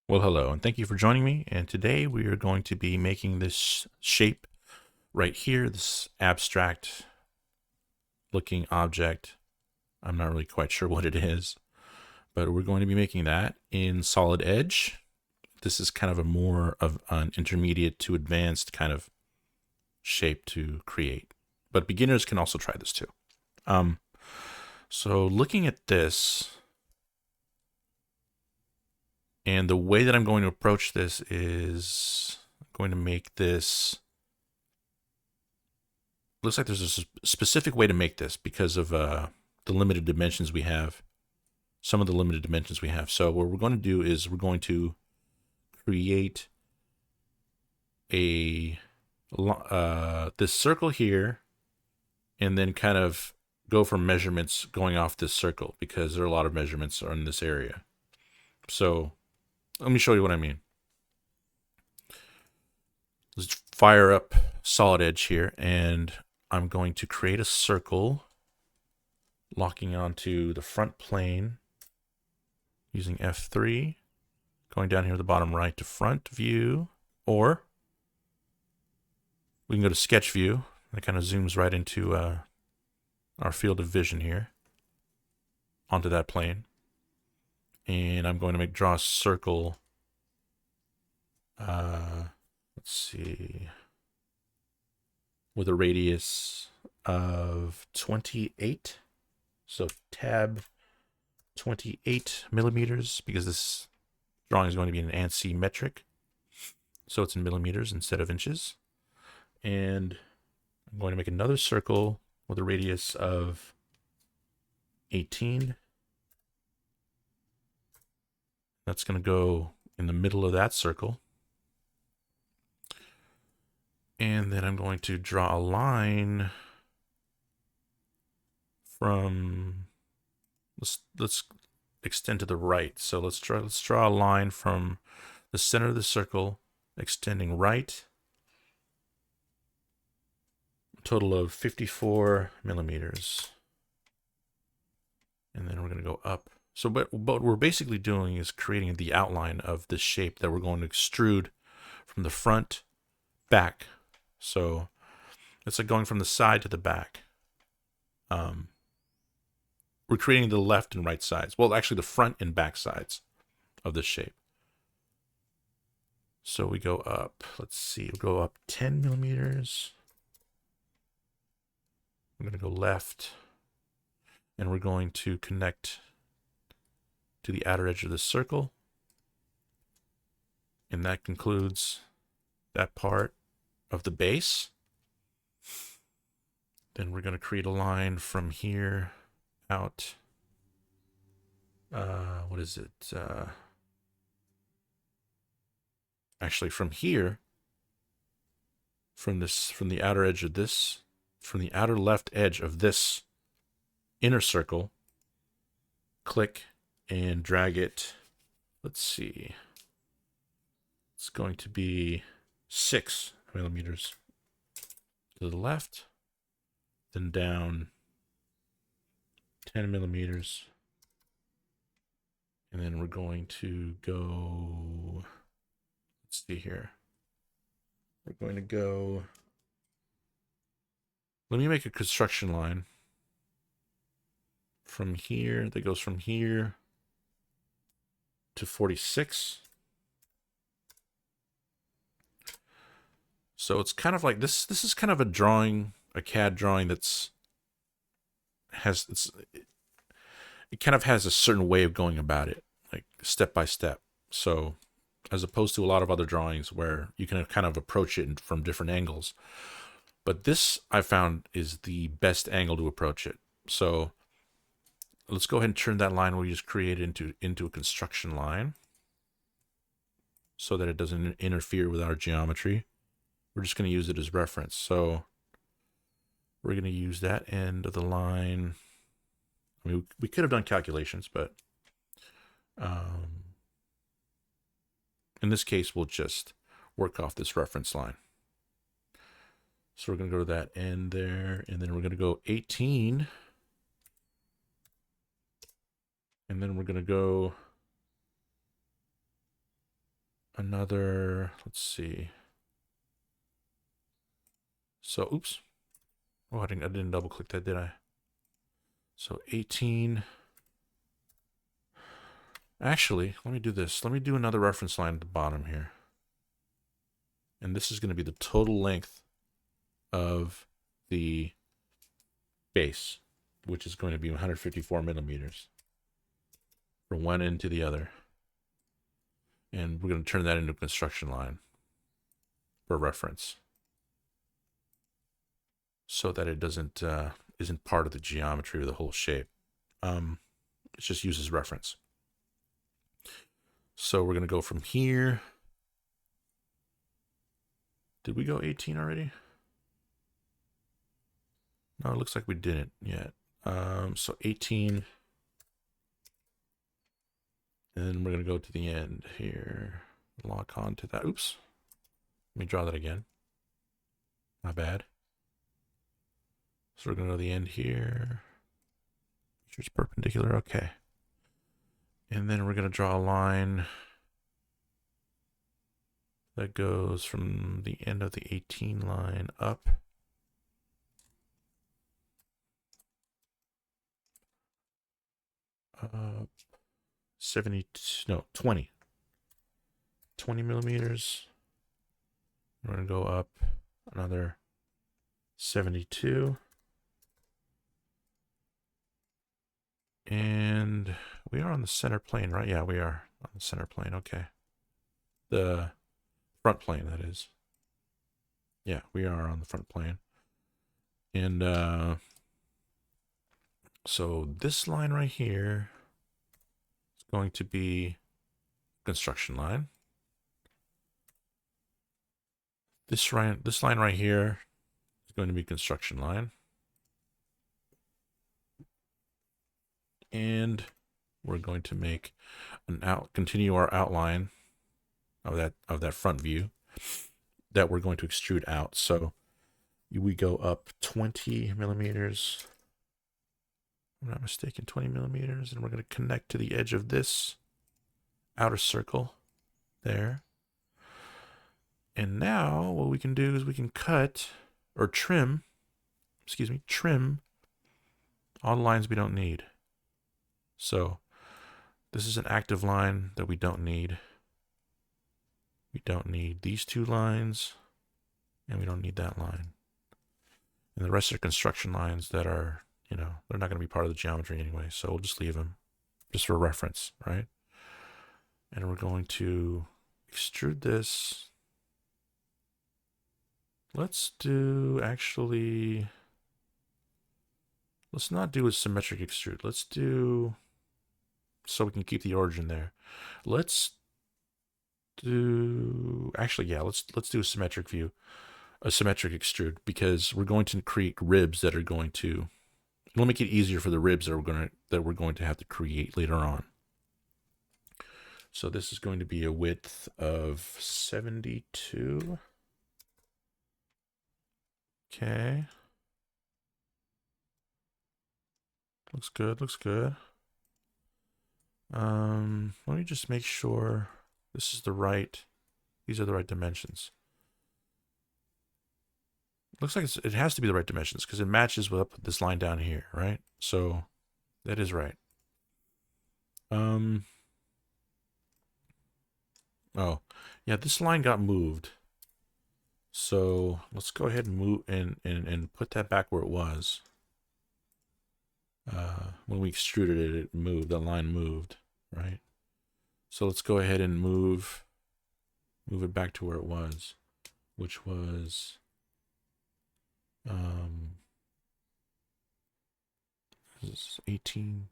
Well, hello, and thank you for joining me. And today we are going to be making this shape right here, this abstract looking object. I'm not really quite sure what it is, but we're going to be making that in Solid Edge. This is kind of a more of an intermediate to advanced kind of shape to create, but beginners can also try this too. Um, so looking at this, and the way that I'm going to approach this is I'm going to make this. Looks like there's a specific way to make this because of the limited dimensions we have. Some of the limited dimensions we have. So what we're going to do is we're going to create a this circle here, and then kind of go for measurements going off this circle because there are a lot of measurements in this area. So let me show you what I mean. Let's fire up Solid Edge here, and I'm going to create a circle locking onto the front plane using F3, going down here at the bottom right to front view, or we can go to sketch view. That kind of zooms right into our field of vision here onto that plane. And I'm going to draw a circle. Let's see, with a radius of 28. So tab 28 millimeters, because this drawing is going to be an ANSI metric. So it's in millimeters instead of inches. And I'm going to make another circle with a radius of 18. That's going to go in the middle of that circle. And then I'm going to draw a line from, let's extend to the right. So let's draw a line from the center of the circle extending right, a total of 54 millimeters. And then we're going to go up. So what we're basically doing is creating the outline of this shape that we're going to extrude from the front back. So it's like going from the side to the back. We're creating the left and right sides. Well, actually the front and back sides of this shape. So we go up, let's see, we'll go up 10 millimeters. I'm going to go left, and we're going to connect to the outer edge of the circle. And that concludes that part of the base. Then we're going to create a line from here out. What is it? Actually, from here, from the outer edge of this, from the outer left edge of this inner circle, click and drag it. Let's see. It's going to be 6 millimeters to the left, then down 10 millimeters. And then we're going to go, let's see here. We're going to go, let me make a construction line from here that goes from here to 46. So it's kind of like this is kind of a drawing, a CAD drawing it kind of has a certain way of going about it, like step by step. So as opposed to a lot of other drawings where you can kind of approach it from different angles. But this, I found, is the best angle to approach it. So let's go ahead and turn that line we just created into a construction line so that it doesn't interfere with our geometry. We're just going to use it as reference. So we're going to use that end of the line. I mean, we could have done calculations, but in this case, we'll just work off this reference line. So we're going to go to that end there, and then we're going to go 18. And then we're going to go another, let's see. So, oops. Oh, I didn't double click that, did I? So 18. Actually, let me do this. Let me do another reference line at the bottom here. And this is going to be the total length of the base, which is going to be 154 millimeters from one end to the other. And we're going to turn that into a construction line for reference, so that it doesn't isn't part of the geometry of the whole shape. It just uses reference. So we're going to go from here. Did we go 18 already? No, it looks like we didn't yet. So 18. And then we're going to go to the end here. Lock on to that. Oops. Let me draw that again. My bad. So we're going to go to the end here. Make sure it's perpendicular. Okay. And then we're going to draw a line that goes from the end of the 18 line up. Up 20 millimeters. We're going to go up another 72. And we are on the center plane, right? Yeah, we are on the center plane. Okay. The front plane, that is. Yeah, we are on the front plane. And so this line right here is going to be construction line. This line right here is going to be construction line. And we're going to make continue our outline of that front view that we're going to extrude out. So we go up 20 millimeters. I'm not mistaken, 20 millimeters, and we're going to connect to the edge of this outer circle there. And now what we can do is we can cut or trim all the lines we don't need. So this is an active line that we don't need. We don't need these two lines, and we don't need that line. And the rest are construction lines that are, they're not going to be part of the geometry anyway, so we'll just leave them just for reference, right? And we're going to extrude this. Let's not do a symmetric extrude. Let's do, so we can keep the origin there. Let's do, let's do a symmetric view, a symmetric extrude, because we're going to create ribs that are going to, it'll make it easier for the ribs that we're going to have to create later on. So this is going to be a width of 72. Okay. Looks good, looks good. Let me just make sure these are the right dimensions. Looks like it has to be the right dimensions because it matches with this line down here, right? So that is right. Oh, yeah, this line got moved. So let's go ahead and move and put that back where it was. When we extruded it, it moved. The line moved, right? So let's go ahead and move it back to where it was, which was this is 18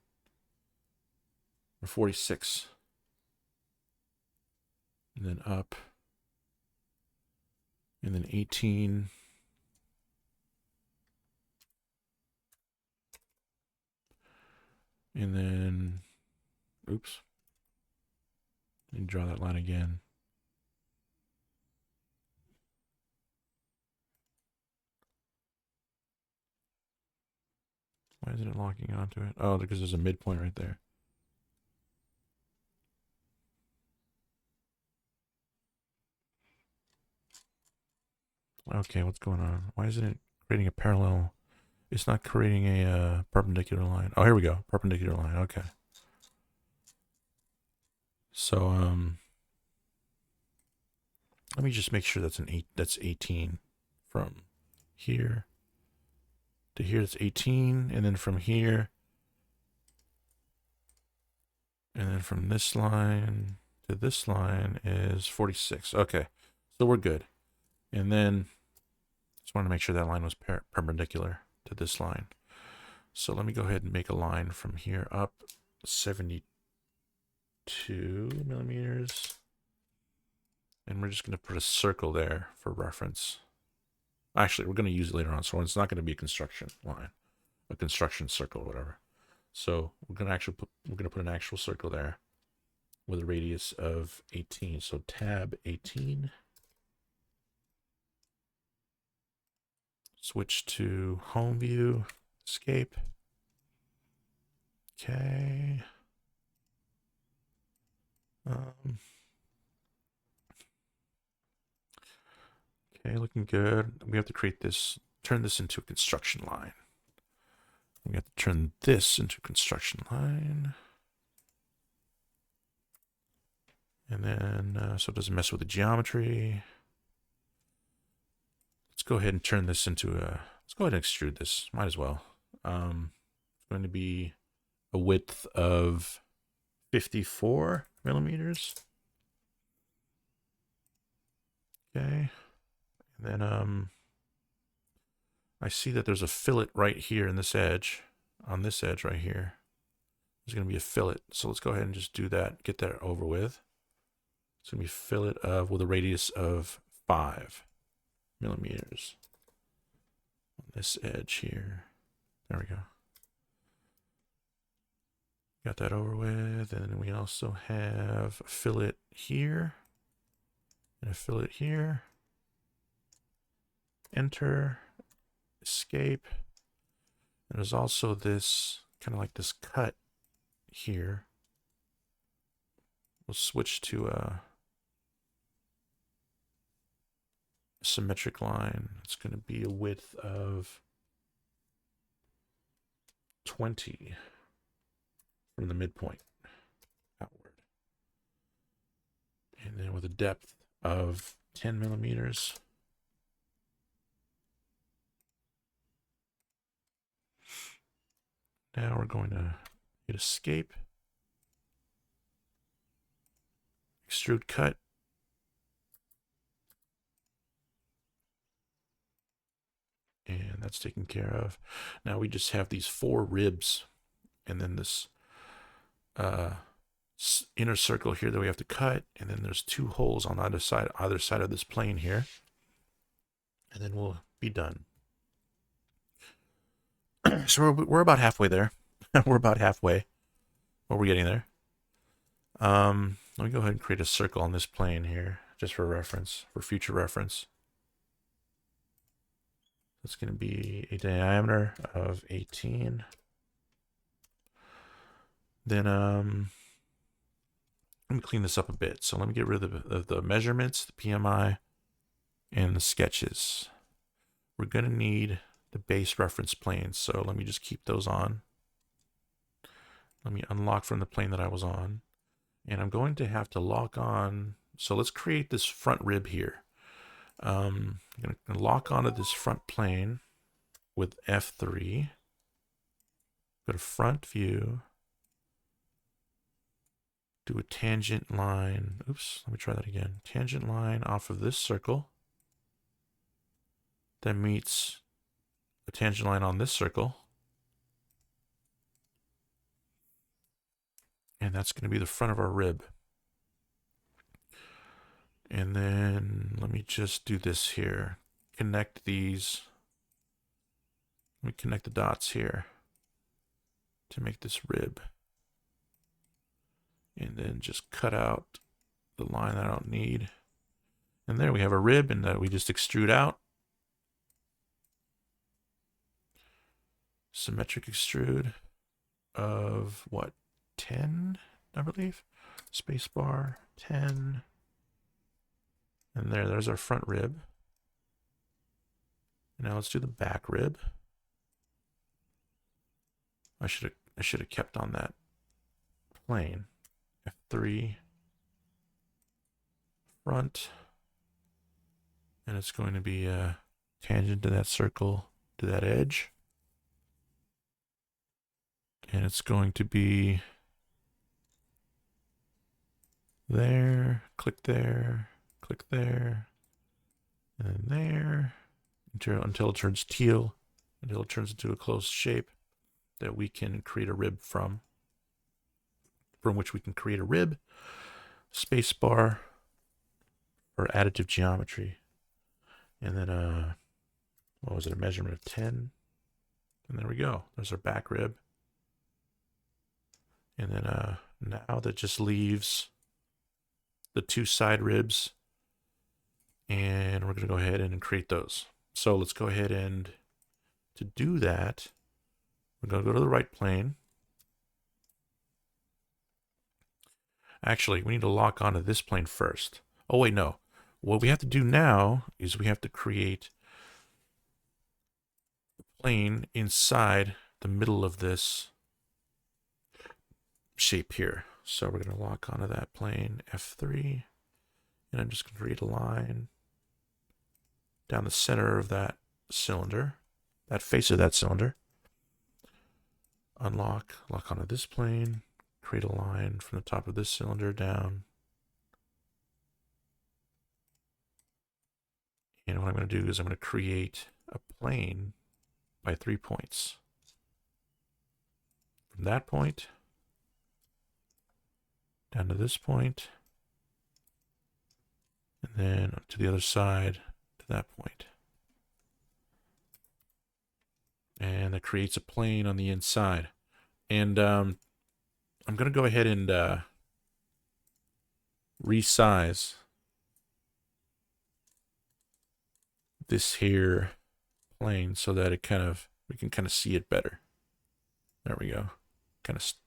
or 46, and then up, and then 18. And then, oops, let me draw that line again. Why isn't it locking onto it? Oh, because there's a midpoint right there. Okay, what's going on? Why isn't it creating a parallel? It's not creating a perpendicular line. Oh, here we go. Perpendicular line. Okay. So let me just make sure that's that's 18 from here to here. It's 18, and then from here, and then from this line to this line is 46. Okay, so we're good. And then just wanted to make sure that line was perpendicular to this line. So let me go ahead and make a line from here up 72 millimeters. And we're just going to put a circle there for reference. Actually, we're going to use it later on, so it's not going to be a construction line, a construction circle, or whatever. So we're going to put an actual circle there with a radius of 18. So tab 18. Switch to home view, escape. Okay. Okay, looking good. We have to create this, turn this into a construction line. We have to turn this into a construction line. And then, so it doesn't mess with the geometry. Let's go ahead and turn this into a, let's go ahead and extrude this, might as well. It's going to be a width of 54 millimeters. Okay. And then I see that there's a fillet right here in this edge, on this edge right here. There's going to be a fillet. So let's go ahead and just do that, get that over with. It's going to be a fillet of, with a radius of 5 millimeters on this edge here. There we go. Got that over with. And then we also have a fillet here and a fillet here. Enter, escape. And there's also this kind of like this cut here. We'll switch to a symmetric line. It's going to be a width of 20 from the midpoint outward. And then with a depth of 10 millimeters. Now we're going to hit escape, extrude cut, and that's taken care of. Now we just have these 4 ribs and then this inner circle here that we have to cut, and then there's 2 holes on either side of this plane here, and then we'll be done. So we're about halfway there. We're about halfway. Well, we're getting there. Let me go ahead and create a circle on this plane here, just for reference, for future reference. It's going to be a diameter of 18. Then let me clean this up a bit. So let me get rid of the measurements, the PMI, and the sketches. We're going to need the base reference planes, so let me just keep those on. Let me unlock from the plane that I was on. And I'm going to have to lock on. So let's create this front rib here. I'm going to lock onto this front plane with F3. Go to front view. Do a tangent line. Oops, let me try that again. Tangent line off of this circle. That meets a tangent line on this circle. And that's going to be the front of our rib. And then let me just do this here. Connect these. Let me connect the dots here to make this rib. And then just cut out the line I don't need. And there we have a rib, and that we just extrude out. Symmetric extrude of what? 10, I believe. Spacebar 10. And there's our front rib. Now let's do the back rib. I should have kept on that plane. F3 front, and it's going to be a tangent to that circle, to that edge, and it's going to be there, click there, and then there, until it turns teal, until it turns into a closed shape that we can create a rib from which we can create a rib, space bar, or additive geometry. And then, what was it, a measurement of 10? And there we go. There's our back rib. And then now that just leaves the two side ribs. And we're going to go ahead and create those. So let's go ahead and, to do that, we're going to go to the right plane. Actually, we need to lock onto this plane first. Oh, wait, no. What we have to do now is we have to create the plane inside the middle of this shape here. So we're going to lock onto that plane, F3, and I'm just going to create a line down the center of that cylinder, that face of that cylinder. Unlock, lock onto this plane, create a line from the top of this cylinder down. And what I'm going to do is I'm going to create a plane by 3 points. From that point down to this point, and then to the other side to that point. And that creates a plane on the inside. And I'm going to go ahead and resize this here plane so that we can kind of see it better. There we go.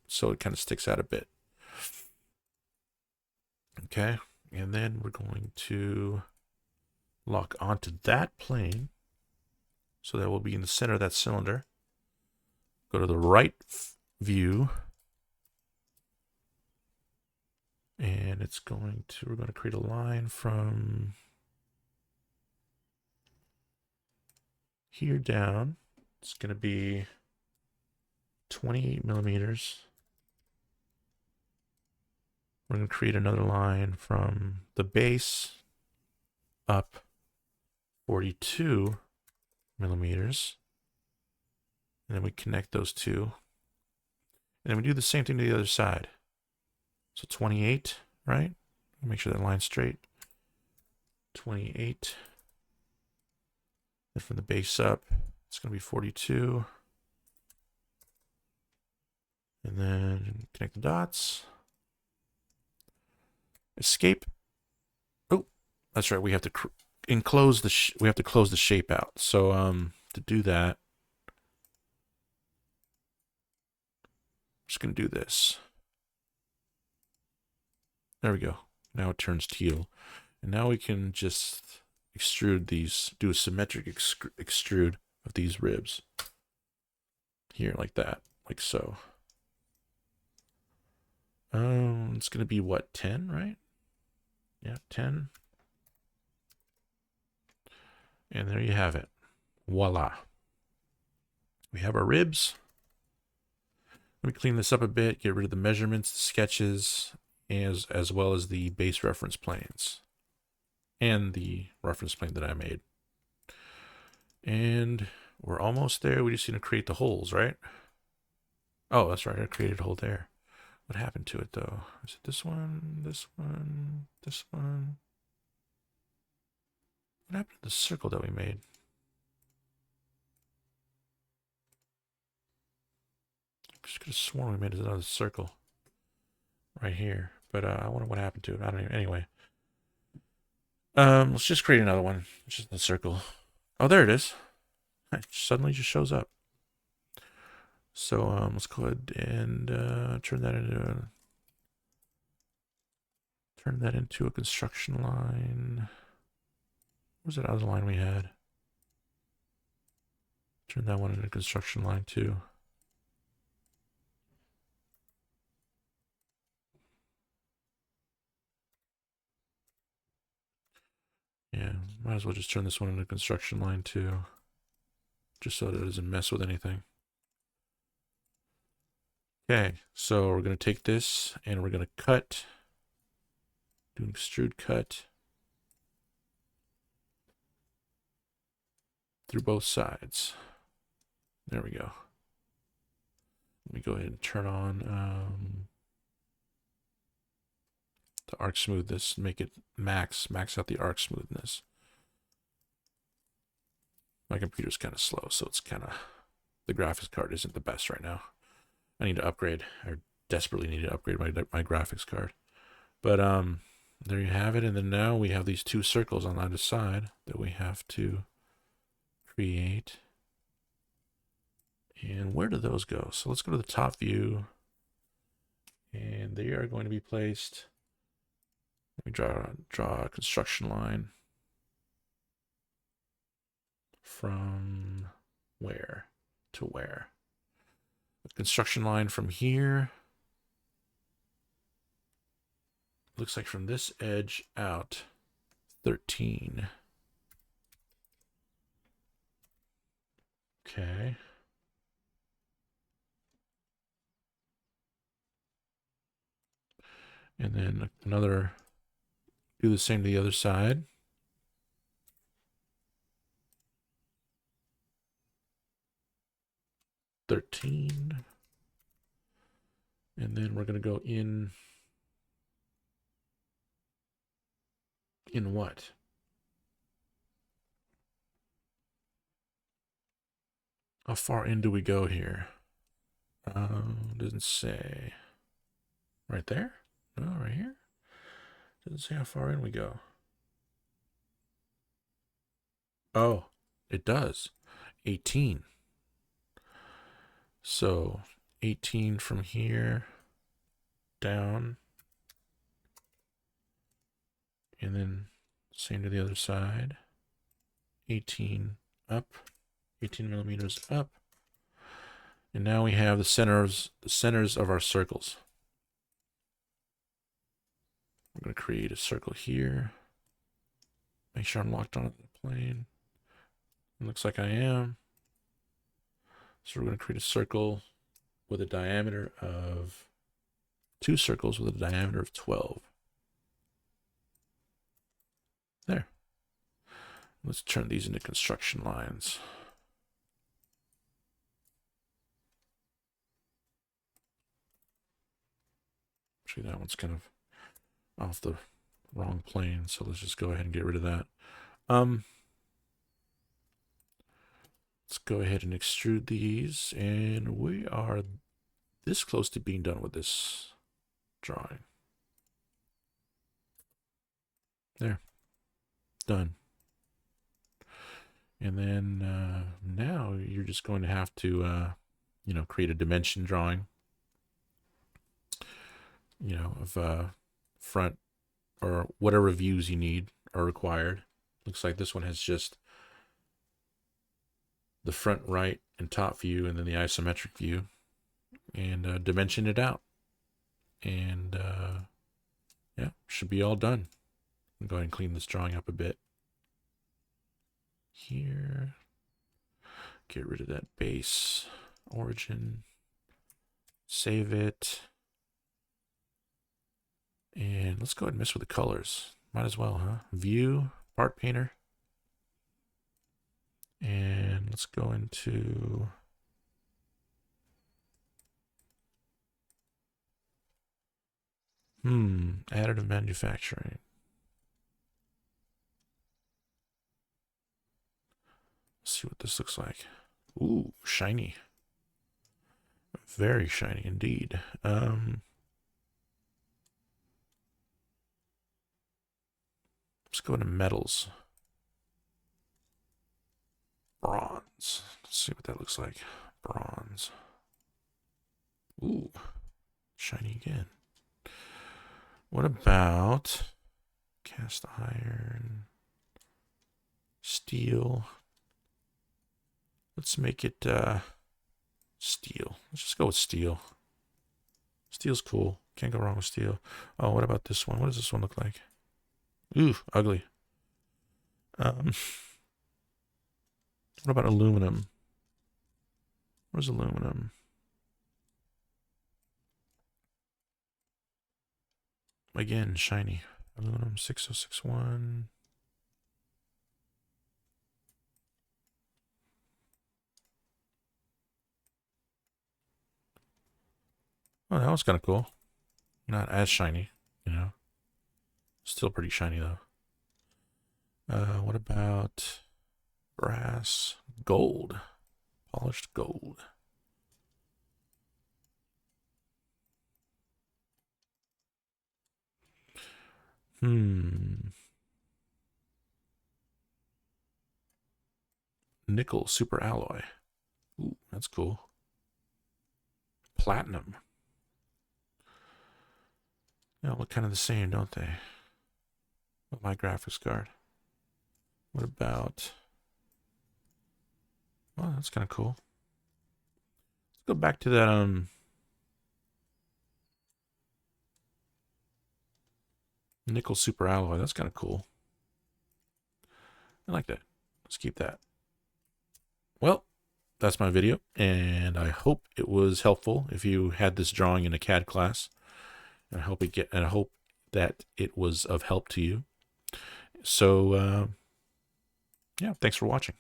So it kind of sticks out a bit. Okay, and then we're going to lock onto that plane. So that will be in the center of that cylinder. Go to the right view. And we're going to create a line from here down. It's going to be 28 millimeters. We're going to create another line from the base up 42 millimeters. And then we connect those two. And then we do the same thing to the other side. So 28, right? Make sure that line's straight. 28. And from the base up, it's going to be 42. And then connect the dots. Escape. Oh, that's right. We have to enclose we have to close the shape out. So to do that, I'm just going to do this. There we go. Now it turns teal. And now we can just extrude these, do a symmetric extrude of these ribs. Here, like that, like so. It's going to be what, 10, right? Yeah, 10. And there you have it. Voila. We have our ribs. Let me clean this up a bit, get rid of the measurements, the sketches, as well as the base reference planes and the reference plane that I made. And we're almost there. We just need to create the holes, right? Oh, that's right. I created a hole there. What happened to it, though? Is it this one, this one, this one? What happened to the circle that we made? I just could have sworn we made another circle right here. But I wonder what happened to it. I don't even. Anyway. Let's just create another one. It's just a circle. Oh, there it is. It suddenly just shows up. So let's go ahead and turn that into a construction line. What was that other line we had? Turn that one into construction line too. Yeah, might as well just turn this one into construction line too. Just so that it doesn't mess with anything. Okay, so we're going to take this and we're going to cut. Do an extrude cut through both sides. There we go. Let me go ahead and turn on the arc smoothness, make it max out the arc smoothness. My computer's kind of slow, so it's kind of, the graphics card isn't the best right now. I need to upgrade. I desperately need to upgrade my graphics card. But there you have it. And then now we have these two circles on either side that we have to create. And where do those go? So let's go to the top view. And they are going to be placed. Let me draw a construction line. From where to where? The construction line from here. Looks like from this edge out 13. Okay. And then another, do the same to the other side. $13. And then we're going to go in what? How far in do we go here? Doesn't say. Right there? No, right here? Doesn't say how far in we go. Oh, it does. 18. So 18 from here down. And then same to the other side. 18 up. 18 millimeters up. And now we have the centers of our circles. I'm going to create a circle here. Make sure I'm locked onto the plane. It looks like I am. So we're going to create a circle with a diameter of, two circles with a diameter of 12. There. Let's turn these into construction lines. Actually, that one's kind of off the wrong plane, so let's just go ahead and get rid of that. Let's go ahead and extrude these, and we are this close to being done with this drawing. There. Done. And then now you're just going to have to, create a dimension drawing, of front or whatever views you need are required. Looks like this one has just the front right and top view and then the isometric view, and dimension it out. And yeah, should be all done. I'll go ahead and clean this drawing up a bit. Here, get rid of that base origin, save it, and let's go ahead and mess with the colors. Might as well, huh? View, part painter, and let's go into additive manufacturing. Let's see what this looks like. Ooh, shiny. Very shiny indeed. Let's go into metals. Bronze. Let's see what that looks like. Bronze. Ooh, shiny again. What about cast iron, steel, Let's make it steel. Let's just go with steel. Steel's cool. Can't go wrong with steel. Oh, what about this one? What does this one look like? Ooh, ugly. What about aluminum? Where's aluminum? Again, shiny. Aluminum 6061. Oh, that was kind of cool. Not as shiny, you know. Still pretty shiny though. What about brass? Gold. Polished gold. Nickel super alloy. Ooh, that's cool. Platinum. They all look kind of the same, don't they? With my graphics card. What about... Well, that's kind of cool. Let's go back to that, nickel super alloy. That's kind of cool. I like that. Let's keep that. Well, that's my video, and I hope it was helpful if you had this drawing in a CAD class. And I hope that it was of help to you. So, yeah, thanks for watching.